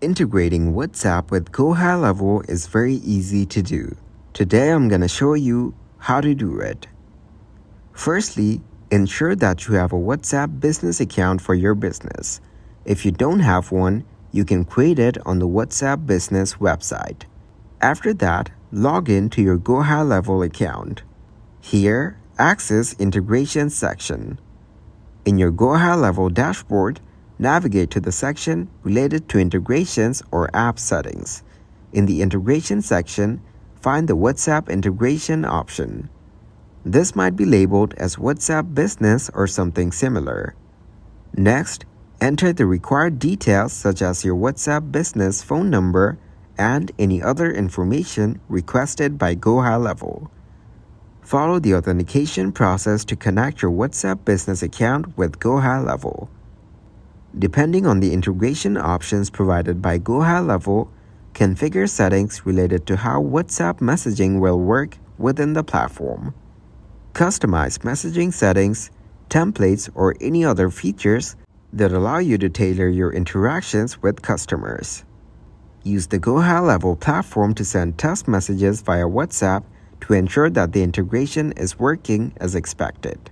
Integrating WhatsApp with Gohighlevel is very easy to do. Today I'm going to show you how to do it. Firstly, ensure that you have a WhatsApp business account for your business. If you don't have one, you can create it on the WhatsApp business website. After that, log in to your Gohighlevel account. Here, access Integration section. In your Gohighlevel dashboard, navigate to the section related to integrations or app settings. In the Integration section, find the WhatsApp integration option. This might be labeled as WhatsApp Business or something similar. Next, enter the required details such as your WhatsApp Business phone number and any other information requested by Gohighlevel. Follow the authentication process to connect your WhatsApp Business account with Gohighlevel. Depending on the integration options provided by Gohighlevel, configure settings related to how WhatsApp messaging will work within the platform. Customize messaging settings, templates, or any other features that allow you to tailor your interactions with customers. Use the Gohighlevel platform to send test messages via WhatsApp to ensure that the integration is working as expected.